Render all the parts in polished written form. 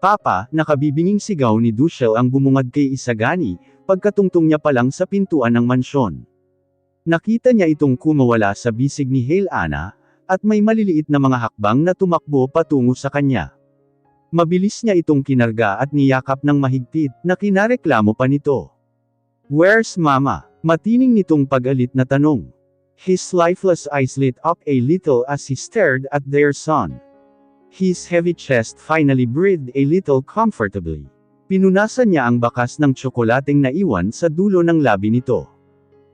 Papa, nakabibinging sigaw ni Dushel ang bumungad kay Isagani, pagkatungtong niya pa lang sa pintuan ng mansyon. Nakita niya itong kumawala sa bisig ni Helena, at may maliliit na mga hakbang na tumakbo patungo sa kanya. Mabilis niya itong kinarga at niyakap ng mahigpit, na kinareklamo pa nito. "Where's Mama?" Matining nitong pag-alit na tanong. His lifeless eyes lit up a little as he stared at their son. His heavy chest finally breathed a little comfortably. Pinunasan niya ang bakas ng tsokolating naiwan sa dulo ng labi nito.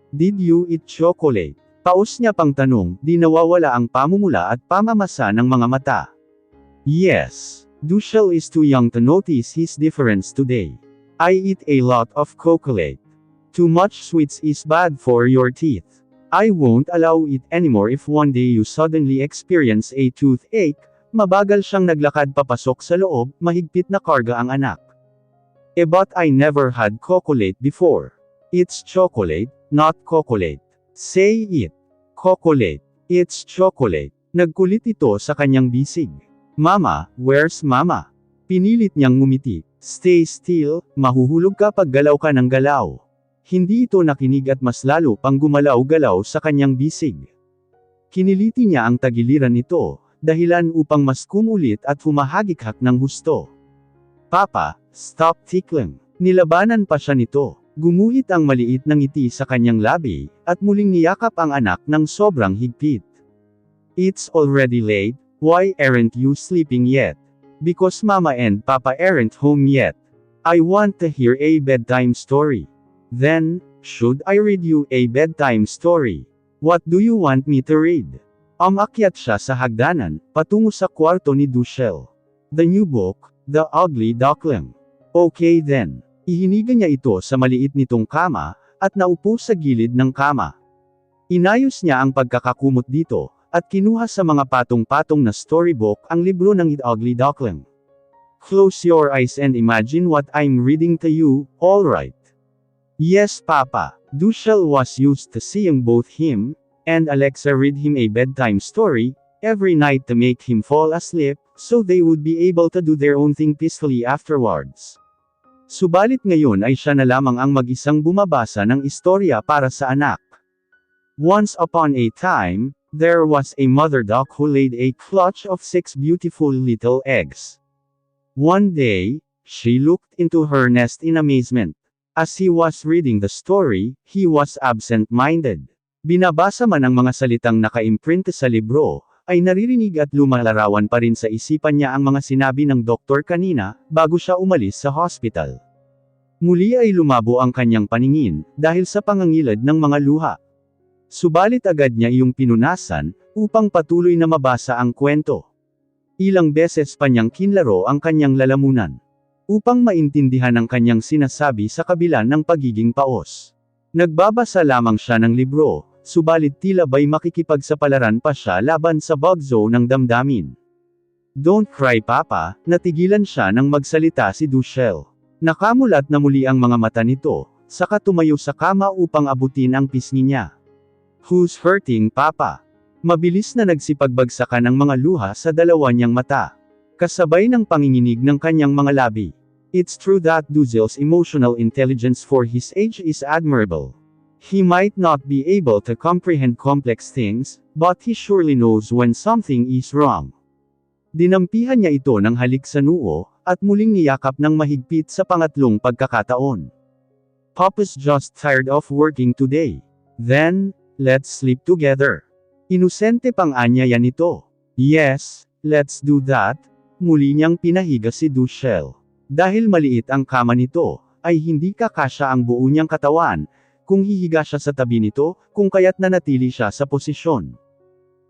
"Did you eat chocolate?" Paus niya pang tanong, di nawawala ang pamumula at pamamasa ng mga mata. "Yes. Dushel is too young to notice his difference today. I eat a lot of chocolate. Too much sweets is bad for your teeth. I won't allow it anymore if one day you suddenly experience a toothache." Mabagal siyang naglakad papasok sa loob, mahigpit na karga ang anak. But I never had chocolate before. It's chocolate, not chocolate. Say it. Chocolate. It's chocolate. Nagkulit ito sa kanyang bisig. "Mama, where's Mama?" Pinilit niyang ngumiti. "Stay still, mahuhulog ka pag galaw ka ng galaw." Hindi ito nakinig at mas lalo pang gumalaw-galaw sa kanyang bisig. Kiniliti niya ang tagiliran nito, dahilan upang mas kumulit at humahagikak ng husto. "Papa, stop tickling." Nilabanan pa siya nito. Gumuhit ang maliit na ngiti sa kanyang labi, at muling niyakap ang anak ng sobrang higpit. "It's already late, why aren't you sleeping yet?" "Because Mama and Papa aren't home yet. I want to hear a bedtime story." "Then, should I read you a bedtime story? What do you want me to read?" Umakyat siya sa hagdanan, patungo sa kwarto ni Dushel. "The new book, The Ugly Duckling." "Okay then." Ihiniga niya ito sa maliit nitong kama, at naupo sa gilid ng kama. Inayos niya ang pagkakakumot dito, at kinuha sa mga patong-patong na storybook ang libro ng The Ugly Duckling. "Close your eyes and imagine what I'm reading to you, alright?" "Yes, Papa." Dushel was used to seeing both him and Alexa read him a bedtime story every night to make him fall asleep, so they would be able to do their own thing peacefully afterwards. Subalit ngayon ay siya na lamang ang mag-isang bumabasa ng istorya para sa anak. Once upon a time, there was a mother duck who laid a clutch of 6 beautiful little eggs. One day, she looked into her nest in amazement. As he was reading the story, he was absent-minded. Binabasa man ang mga salitang naka-imprint sa libro, ay naririnig at lumalarawan pa rin sa isipan niya ang mga sinabi ng doktor kanina, bago siya umalis sa hospital. Muli ay lumabo ang kanyang paningin, dahil sa pangangilad ng mga luha. Subalit agad niya iyong pinunasan, upang patuloy na mabasa ang kwento. Ilang beses pa niyang kinlaro ang kanyang lalamunan, upang maintindihan ang kanyang sinasabi sa kabila ng pagiging paos. Nagbabasa lamang siya ng libro, subalit tila ba'y makikipagsapalaran pa siya laban sa bugzo ng damdamin. "Don't cry Papa," natigilan siya nang magsalita si Dushel. Nakamulat na muli ang mga mata nito, saka tumayo sa kama upang abutin ang pisngi niya. "Who's hurting Papa?" Mabilis na nagsipagbagsakan ang mga luha sa dalawa niyang mata, kasabay ng panginginig ng kanyang mga labi. It's true that Dushel's emotional intelligence for his age is admirable. He might not be able to comprehend complex things, but he surely knows when something is wrong. Dinampihan niya ito ng halik sa noo, at muling niyakap ng mahigpit sa pangatlong pagkakataon. "Papa's just tired of working today. Then, let's sleep together." Inusente pang anyaya nito. "Yes, let's do that." Muli niyang pinahiga si Dushel. Dahil maliit ang kama nito, ay hindi kakasya ang buo niyang katawan, kung hihiga siya sa tabi nito, kung kaya't nanatili siya sa posisyon.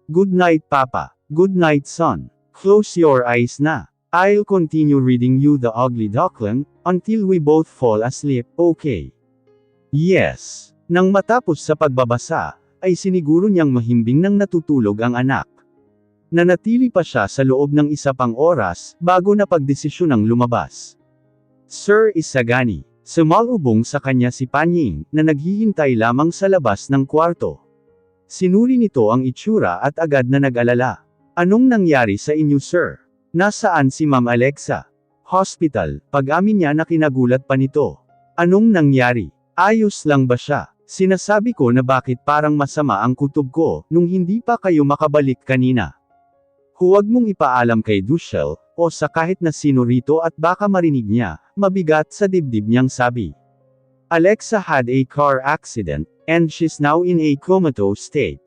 "Good night Papa. Good night son. Close your eyes na. I'll continue reading you The Ugly Duckling, until we both fall asleep, okay?" "Yes." Nang matapos sa pagbabasa, ay siniguro niyang mahimbing nang natutulog ang anak. Nanatili pa siya sa loob ng isa pang oras, bago napagdesisyonang lumabas. Sir Isagani. Sumalubong sa kanya si Panying, na naghihintay lamang sa labas ng kwarto. Sinuri nito ang itsura at agad na nag-alala. "Anong nangyari sa inyo sir? Nasaan si Ma'am Alexa?" hospital, pag-amin niya na kinagulat pa nito. Anong nangyari? Ayos lang ba siya? Sinasabi ko na bakit parang masama ang kutob ko, nung hindi pa kayo makabalik kanina. Huwag mong ipaalam kay Dushel, o sa kahit na sino rito at baka marinig niya, mabigat sa dibdib niyang sabi. Alexa had a car accident, and she's now in a comatose state.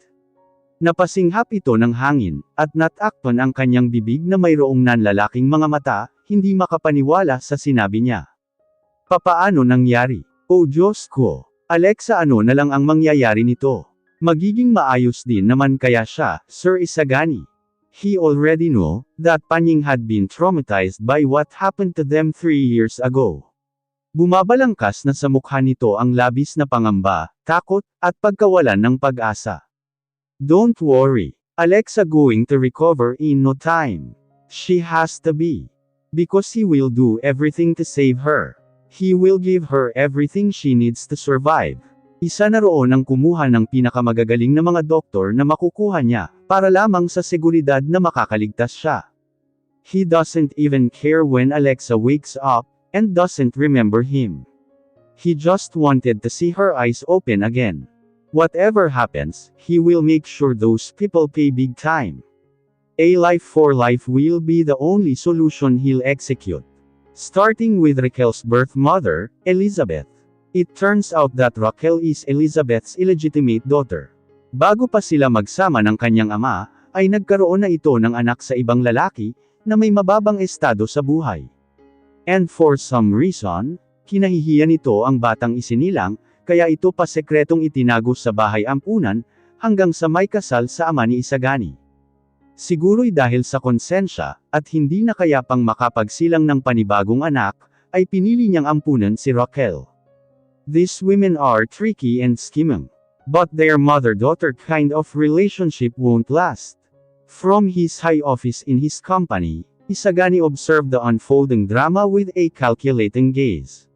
Napasinghap ito ng hangin, at natakpan ang kanyang bibig na mayroong nanlalaking mga mata, hindi makapaniwala sa sinabi niya. Papaano nangyari? Oh Diyos ko! Alexa, ano na lang ang mangyayari nito? Magiging maayos din naman kaya siya, Sir Isagani. He already knew that Panying had been traumatized by what happened to them 3 years ago. Bumabalangkas na sa mukha nito ang labis na pangamba, takot, at pagkawalan ng pag-asa. Don't worry. Alexa going to recover in no time. She has to be. Because he will do everything to save her. He will give her everything she needs to survive. Isa na roon ang kumuha ng pinakamagagaling na mga doktor na makukuha niya, para lamang sa seguridad na makakaligtas siya. He doesn't even care when Alexa wakes up, and doesn't remember him. He just wanted to see her eyes open again. Whatever happens, he will make sure those people pay big time. A life for life will be the only solution he'll execute. Starting with Raquel's birth mother, Elizabeth. It turns out that Raquel is Elizabeth's illegitimate daughter. Bago pa sila magsama ng kanyang ama, ay nagkaroon na ito ng anak sa ibang lalaki, na may mababang estado sa buhay. And for some reason, kinahihiyan nito ang batang isinilang, kaya ito pa sekretong itinago sa bahay ampunan, hanggang sa may kasal sa ama ni Isagani. Siguro'y dahil sa konsensya, at hindi na kaya pang makapagsilang ng panibagong anak, ay pinili niyang ampunan si Raquel. These women are tricky and scheming. But their mother-daughter kind of relationship won't last. From his high office in his company, Isagani observed the unfolding drama with a calculating gaze.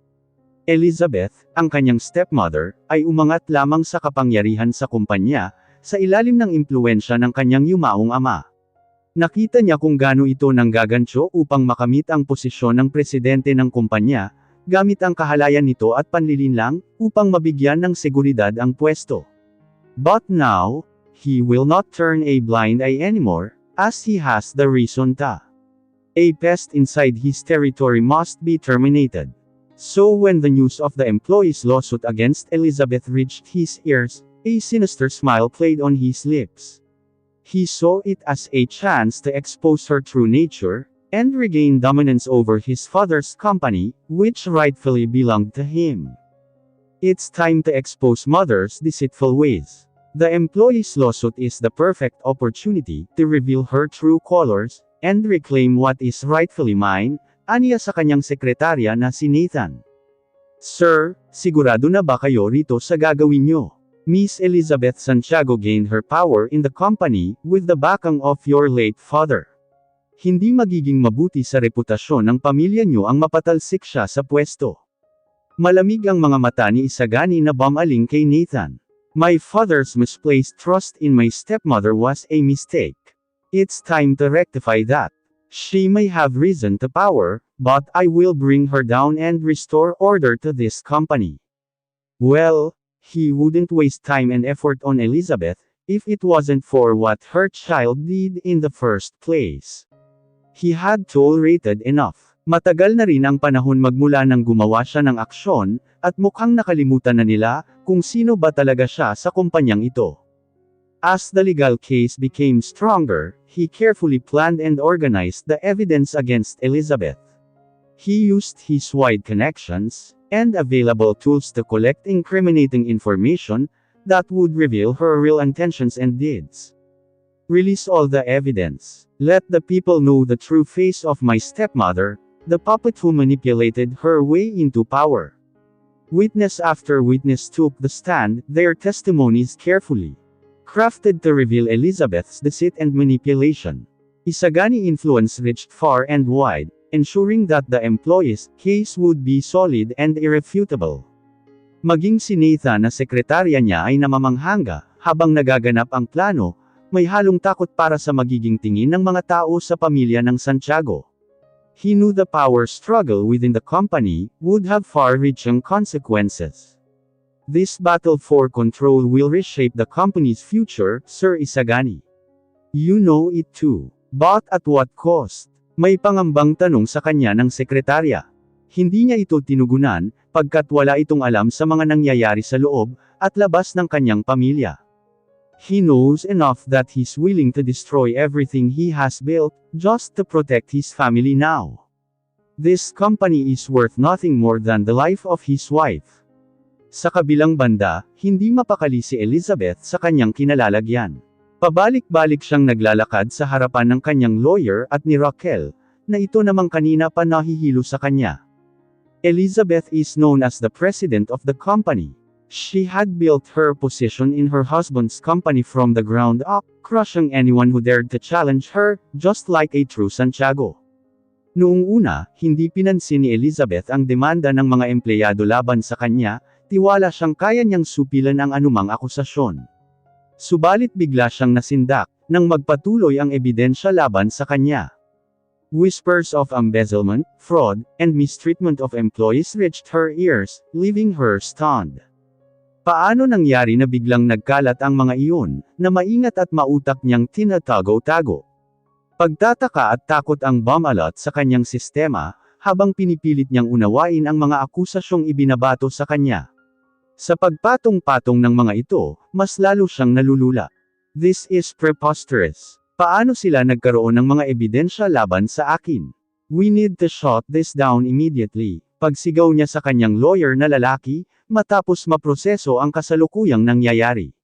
Elizabeth, ang kanyang stepmother, ay umangat lamang sa kapangyarihan sa kumpanya, sa ilalim ng impluwensya ng kanyang yumaong ama. Nakita niya kung gaano ito nanggagansyo upang makamit ang posisyon ng presidente ng kumpanya, gamit ang kahalayan nito at panlilinlang, upang mabigyan ng seguridad ang pwesto. But now, he will not turn a blind eye anymore, as he has the reason to. A pest inside his territory must be terminated. So when the news of the employees' lawsuit against Elizabeth reached his ears, a sinister smile played on his lips. He saw it as a chance to expose her true nature, and regain dominance over his father's company, which rightfully belonged to him. It's time to expose mother's deceitful ways. The employee's lawsuit is the perfect opportunity to reveal her true colors, and reclaim what is rightfully mine, aniya sa kanyang sekretarya na si Nathan. Sir, sigurado na ba kayo rito sa gagawin nyo? Miss Elizabeth Santiago gained her power in the company, with the backing of your late father. Hindi magiging mabuti sa reputasyon ng pamilya nyo ang mapatalsik siya sa pwesto. Malamig ang mga mata ni Isagani na bumaling kay Nathan. My father's misplaced trust in my stepmother was a mistake. It's time to rectify that. She may have risen to power, but I will bring her down and restore order to this company. Well, he wouldn't waste time and effort on Elizabeth, if it wasn't for what her child did in the first place. He had tolerated enough. Matagal na rin ang panahon magmula nang gumawa siya ng aksyon, at mukhang nakalimutan na nila, kung sino ba talaga siya sa kumpanyang ito. As the legal case became stronger, he carefully planned and organized the evidence against Elizabeth. He used his wide connections, and available tools to collect incriminating information, that would reveal her real intentions and deeds. Release all the evidence. Let the people know the true face of my stepmother, the puppet who manipulated her way into power. Witness after witness took the stand, their testimonies carefully crafted to reveal Elizabeth's deceit and manipulation. Isagani influence reached far and wide, ensuring that the employee's case would be solid and irrefutable. Maging si Nathan na sekretarya niya ay namamanghanga, habang nagaganap ang plano, may halong takot para sa magiging tingin ng mga tao sa pamilya ng Santiago. He knew the power struggle within the company would have far-reaching consequences. This battle for control will reshape the company's future, Sir Isagani. You know it too. But at what cost? May pangambang tanong sa kanya ng sekretarya. Hindi niya ito tinugunan, pagkat wala itong alam sa mga nangyayari sa loob, at labas ng kanyang pamilya. He knows enough that he's willing to destroy everything he has built, just to protect his family now. This company is worth nothing more than the life of his wife. Sa kabilang banda, hindi mapakali si Elizabeth sa kanyang kinalalagyan. Pabalik-balik siyang naglalakad sa harapan ng kanyang lawyer at ni Raquel, na ito namang kanina pa nahihilo sa kanya. Elizabeth is known as the president of the company. She had built her position in her husband's company from the ground up, crushing anyone who dared to challenge her, just like a true Santiago. Noong una, hindi pinansin ni Elizabeth ang demanda ng mga empleyado laban sa kanya, tiwala siyang kaya niyang supilan ang anumang akusasyon. Subalit bigla siyang nasindak, nang magpatuloy ang ebidensya laban sa kanya. Whispers of embezzlement, fraud, and mistreatment of employees reached her ears, leaving her stunned. Paano nangyari na biglang nagkalat ang mga iyon, na maingat at mautak niyang tinatago-tago? Pagtataka at takot ang bumalot sa kanyang sistema, habang pinipilit niyang unawain ang mga akusasyong ibinabato sa kanya. Sa pagpatong-patong ng mga ito, mas lalo siyang nalulula. This is preposterous. Paano sila nagkaroon ng mga ebidensya laban sa akin? We need to shut this down immediately. Pagsigaw niya sa kanyang lawyer na lalaki, matapos maproseso ang kasalukuyang nangyayari.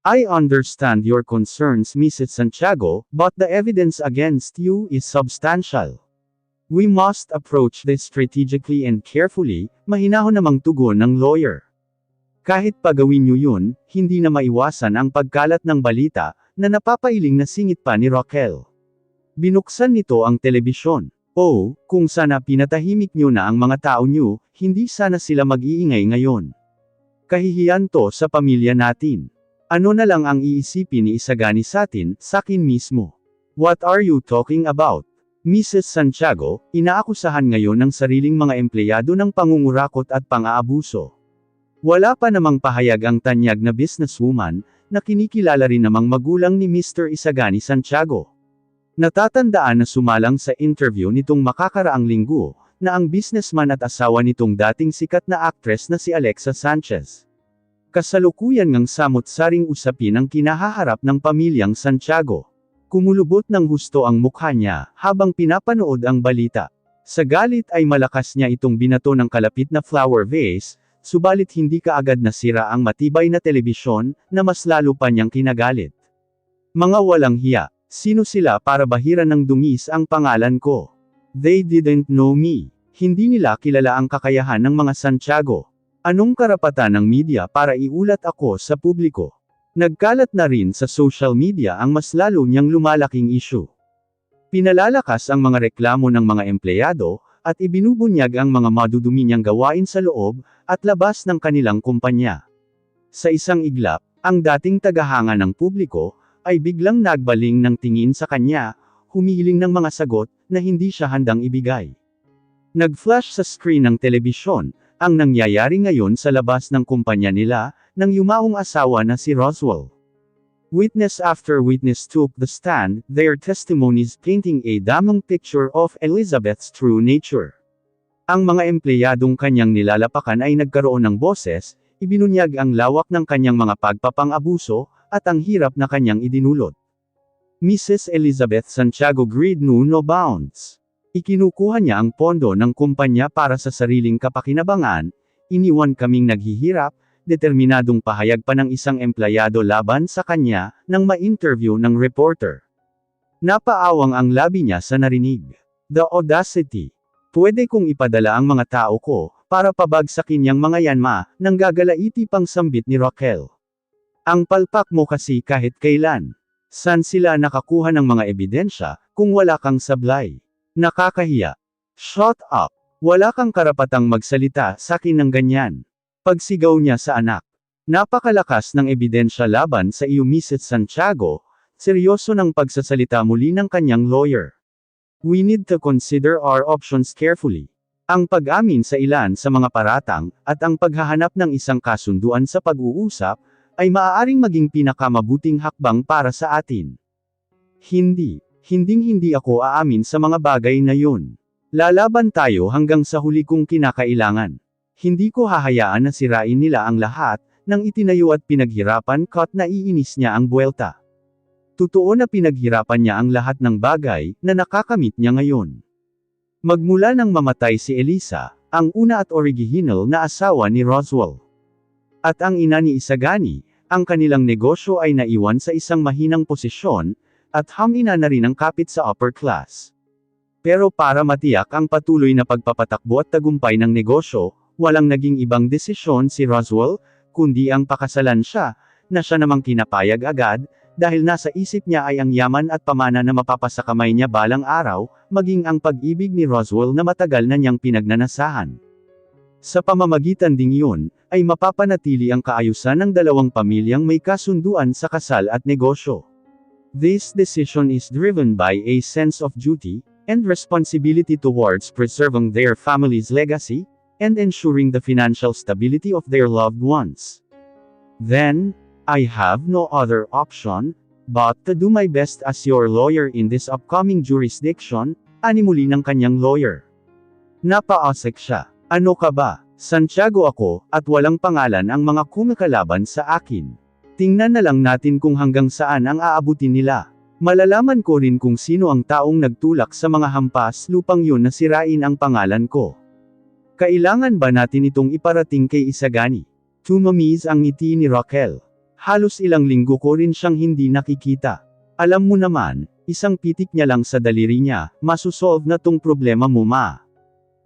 I understand your concerns, Mrs. Santiago, but the evidence against you is substantial. We must approach this strategically and carefully, mahinahon namang tugon ng lawyer. Kahit pagawin niyo yun, hindi na maiwasan ang pagkalat ng balita, na napapailing na singit pa ni Raquel. Binuksan nito ang telebisyon. Oh, kung sana pinatahimik niyo na ang mga tao niyo, hindi sana sila mag-iingay ngayon. Kahihiyan to sa pamilya natin. Ano na lang ang iisipin ni Isagani satin, sakin mismo. What are you talking about? Mrs. Santiago, inaakusahan ngayon ng sariling mga empleyado ng pangungurakot at pang-aabuso. Wala pa namang pahayag ang tanyag na businesswoman, na kinikilala rin namang magulang ni Mr. Isagani Santiago. Natatandaan na sumalang sa interview nitong makakaraang linggo, na ang businessman at asawa nitong dating sikat na actress na si Alexa Sanchez. Kasalukuyan ngang samot-saring usapin ang kinahaharap ng pamilyang Santiago. Kumulubot ng husto ang mukha niya, habang pinapanood ang balita. Sa galit ay malakas niya itong binato ng kalapit na flower vase, subalit hindi kaagad nasira ang matibay na telebisyon, na mas lalo pa niyang kinagalit. Mga walang hiya, sino sila para bahiran ng dungis ang pangalan ko? They didn't know me. Hindi nila kilala ang kakayahan ng mga Santiago. Anong karapatan ng media para iulat ako sa publiko? Nagkalat na rin sa social media ang mas lalo niyang lumalaking issue. Pinalalakas ang mga reklamo ng mga empleyado, at ibinubunyag ang mga madudumi niyang gawain sa loob, at labas ng kanilang kumpanya. Sa isang iglap, ang dating tagahanga ng publiko, ay biglang nagbaling ng tingin sa kanya, humihiling ng mga sagot, na hindi siya handang ibigay. Nag-flash sa screen ng telebisyon, ang nangyayari ngayon sa labas ng kumpanya nila, ng yumaong asawa na si Roswell. Witness after witness took the stand, their testimonies painting a damning picture of Elizabeth's true nature. Ang mga empleyadong kanyang nilalapakan ay nagkaroon ng boses, ibinunyag ang lawak ng kanyang mga pagpapang-abuso, at ang hirap na kanyang idinulot. Mrs. Elizabeth Santiago greed knew no bounds. Ikinukuha niya ang pondo ng kumpanya para sa sariling kapakinabangan, iniwan kaming naghihirap, determinadong pahayag pa ng isang empleyado laban sa kanya, nang ma-interview ng reporter. Napaawang ang labi niya sa narinig. The audacity. Pwede kong ipadala ang mga tao ko, para pabagsakin niyang mga yanma, nang gagalaiti pang sambit ni Raquel. Ang palpak mo kasi kahit kailan. San sila nakakuha ng mga ebidensya, kung wala kang sablay? Nakakahiya. Shut up. Wala kang karapatang magsalita sa akin ng ganyan. Pagsigaw niya sa anak. Napakalakas ng ebidensya laban sa iyo Mrs. Santiago, seryoso ng pagsasalita muli ng kanyang lawyer. We need to consider our options carefully. Ang pag-amin sa ilan sa mga paratang, at ang paghahanap ng isang kasunduan sa pag-uusap, ay maaaring maging pinakamabuting hakbang para sa atin. Hinding-hindi ako aamin sa mga bagay na yun. Lalaban tayo hanggang sa huli kung kinakailangan. Hindi ko hahayaan na sirain nila ang lahat, nang itinayo at pinaghirapan ko at naiinis niya ang buwelta. Totoo na pinaghirapan niya ang lahat ng bagay, na nakakamit niya ngayon. Magmula nang mamatay si Eliza, ang una at original na asawa ni Roswell. At ang ina ni Isagani, ang kanilang negosyo ay naiwan sa isang mahinang posisyon, at hamina na rin ang kapit sa upper class. Pero para matiyak ang patuloy na pagpapatakbo at tagumpay ng negosyo, walang naging ibang desisyon si Roswell, kundi ang pakasalan siya, na siya namang kinapayag agad, dahil nasa isip niya ay ang yaman at pamana na mapapasakamay niya balang araw, maging ang pag-ibig ni Roswell na matagal na niyang pinagnanasahan. Sa pamamagitan ding yun, ay mapapanatili ang kaayusan ng dalawang pamilyang may kasunduan sa kasal at negosyo. This decision is driven by a sense of duty, and responsibility towards preserving their family's legacy, and ensuring the financial stability of their loved ones. Then, I have no other option, but to do my best as your lawyer in this upcoming jurisdiction, animuli ng kanyang lawyer. Napaasik siya. Ano ka ba? Santiago ako, at walang pangalan ang mga kumikalaban sa akin. Tingnan na lang natin kung hanggang saan ang aabutin nila. Malalaman ko rin kung sino ang taong nagtulak sa mga hampas lupang yun na sirain ang pangalan ko. Kailangan ba natin itong iparating kay Isagani? Tumamis ang ngiti ni Raquel. Halos ilang linggo ko rin siyang hindi nakikita. Alam mo naman, isang pitik niya lang sa daliri niya, masusolve na tong problema mo ma.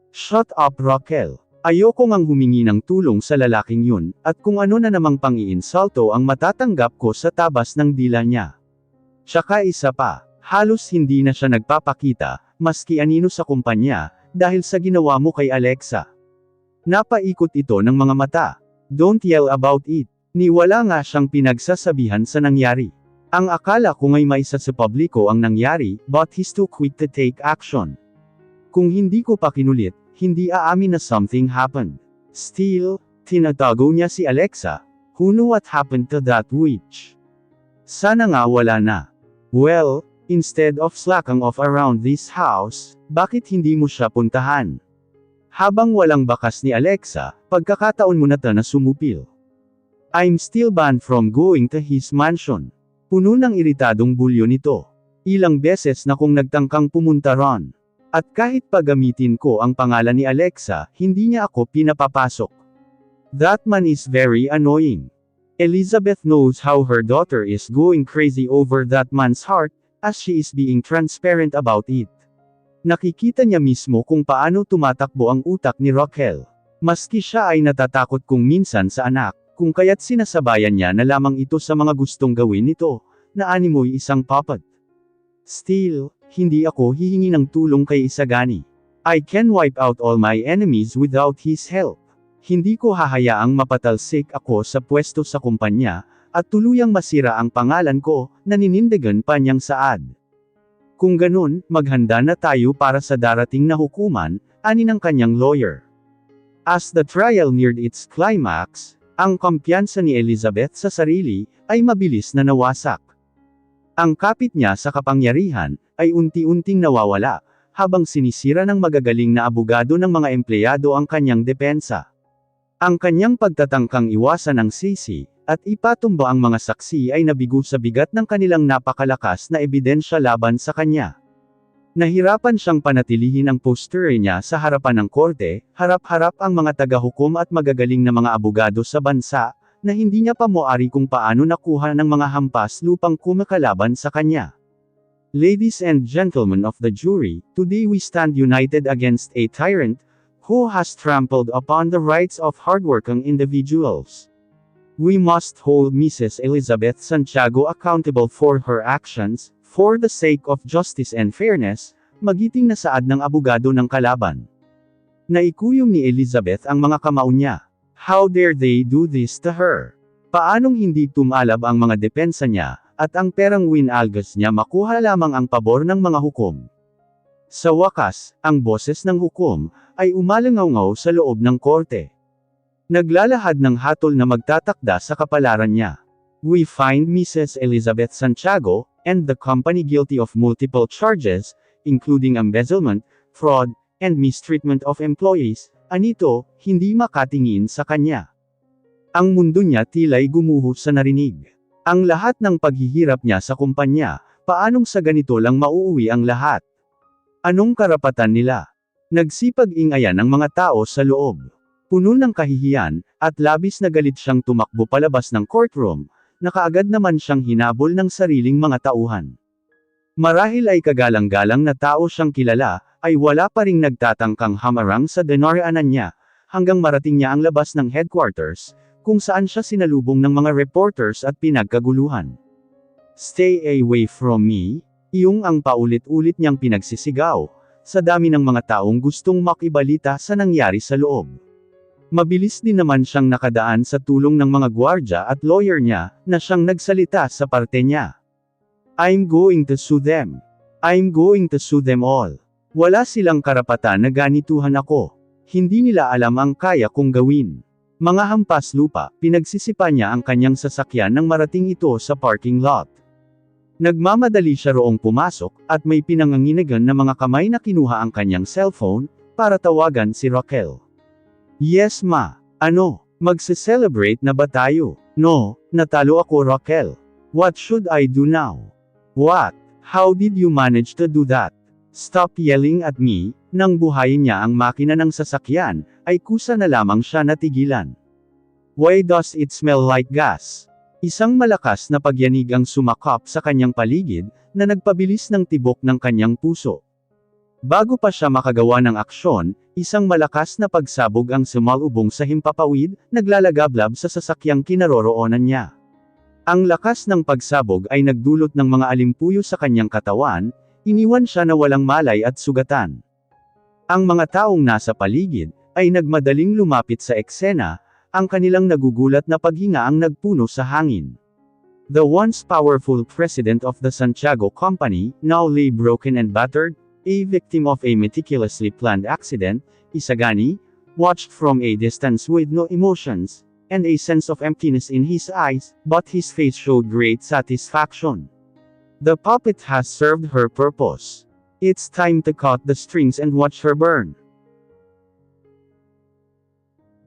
Shut up Raquel. Ayoko ngang humingi ng tulong sa lalaking yun, at kung ano na namang pang-iinsulto ang matatanggap ko sa tabas ng dila niya. Tsaka isa pa, halos hindi na siya nagpapakita, maski anino sa kumpanya, dahil sa ginawa mo kay Alexa. Napaikot ito ng mga mata. Don't yell about it. Niwala nga siyang pinagsasabihan sa nangyari. Ang akala ko nga'y maisa sa publiko ang nangyari, but he's too quick to take action. Kung hindi ko pa kinulit, hindi aamin na something happened. Still, tinatago niya si Alexa. Who knew what happened to that witch? Sana nga wala na. Well, instead of slacking off around this house, bakit hindi mo siya puntahan? Habang walang bakas ni Alexa, pagkakataon mo na na sumupil. I'm still banned from going to his mansion. Puno ng iritadong bulyo nito. Ilang beses na kong nagtangkang pumunta ron. At kahit pagamitin ko ang pangalan ni Alexa, hindi niya ako pinapapasok. That man is very annoying. Elizabeth knows how her daughter is going crazy over that man's heart, as she is being transparent about it. Nakikita niya mismo kung paano tumatakbo ang utak ni Raquel. Maski siya ay natatakot kung minsan sa anak, kung kaya't sinasabayan niya na lamang ito sa mga gustong gawin nito, na animoy isang puppet. Still, hindi ako hihingi ng tulong kay Isagani. I can wipe out all my enemies without his help. Hindi ko hahayaang mapatalsik ako sa pwesto sa kumpanya, at tuluyang masira ang pangalan ko, na ninindigan pa niyang saad. Kung ganun, maghanda na tayo para sa darating na hukuman, ani ng kanyang lawyer. As the trial neared its climax, ang kumpiyansa ni Elizabeth sa sarili, ay mabilis na nawasak. Ang kapit niya sa kapangyarihan, ay unti-unting nawawala, habang sinisira ng magagaling na abogado ng mga empleyado ang kanyang depensa. Ang kanyang pagtatangkang iwasan ang sisi, at ipatumba ang mga saksi ay nabigo sa bigat ng kanilang napakalakas na ebidensya laban sa kanya. Nahirapan siyang panatilihin ang posture niya sa harapan ng korte, harap-harap ang mga taga-hukom at magagaling na mga abogado sa bansa, na hindi niya pa moari kung paano nakuha ng mga hampas lupang kumakalaban sa kanya. Ladies and gentlemen of the jury, today we stand united against a tyrant, who has trampled upon the rights of hardworking individuals. We must hold Mrs. Elizabeth Santiago accountable for her actions, for the sake of justice and fairness, magiting na saad ng abogado ng kalaban. Naikuyom ni Elizabeth ang mga kamao niya. How dare they do this to her? Paanong hindi tumalab ang mga depensa niya, at ang perang winalgas niya makuha lamang ang pabor ng mga hukom? Sa wakas, ang boses ng hukom, ay umalangaw-ngaw sa loob ng korte. Naglalahad ng hatol na magtatakda sa kapalaran niya. We find Mrs. Elizabeth Santiago, and the company guilty of multiple charges, including embezzlement, fraud, and mistreatment of employees. Anito, hindi makatingin sa kanya. Ang mundo niya tila'y gumuho sa narinig. Ang lahat ng paghihirap niya sa kumpanya, paanong sa ganito lang mauuwi ang lahat? Anong karapatan nila? Nagsipag-ingayan ang mga tao sa loob. Puno ng kahihiyan, at labis na galit siyang tumakbo palabas ng courtroom, na kaagad naman siyang hinabol ng sariling mga tauhan. Marahil ay kagalang-galang na tao siyang kilala, ay wala pa ring nagtatangkang hamarang sa dinaraanan niya, hanggang marating niya ang labas ng headquarters, kung saan siya sinalubong ng mga reporters at pinagkaguluhan. Stay away from me, iyong ang paulit-ulit niyang pinagsisigaw, sa dami ng mga taong gustong makibalita sa nangyari sa loob. Mabilis din naman siyang nakadaan sa tulong ng mga gwardya at lawyer niya, na siyang nagsalita sa parte niya. I'm going to sue them. I'm going to sue them all. Wala silang karapatan na ganituhan ako. Hindi nila alam ang kaya kong gawin. Mga hampas lupa, pinagsisipa niya ang kanyang sasakyan nang marating ito sa parking lot. Nagmamadali siya roong pumasok, at may pinanganginagan na mga kamay na kinuha ang kanyang cellphone, para tawagan si Raquel. Yes ma. Ano? Magse-celebrate na ba tayo? No, natalo ako Raquel. What should I do now? What? How did you manage to do that? Stop yelling at me. Nang buhayin niya ang makina ng sasakyan, ay kusa na lamang siya natigilan. Why does it smell like gas? Isang malakas na pagyanig ang sumakap sa kanyang paligid, na nagpabilis ng tibok ng kanyang puso. Bago pa siya makagawa ng aksyon, isang malakas na pagsabog ang sumalubong sa himpapawid, naglalagablab sa sasakyang kinaroroonan niya. Ang lakas ng pagsabog ay nagdulot ng mga alimpuyo sa kanyang katawan, iniwan siya na walang malay at sugatan. Ang mga taong nasa paligid, ay nagmadaling lumapit sa eksena, ang kanilang nagugulat na paghinga ang nagpuno sa hangin. The once powerful president of the Santiago Company, now lay broken and battered, a victim of a meticulously planned accident, Isagani, watched from a distance with no emotions, and a sense of emptiness in his eyes, but his face showed great satisfaction. The puppet has served her purpose. It's time to cut the strings and watch her burn.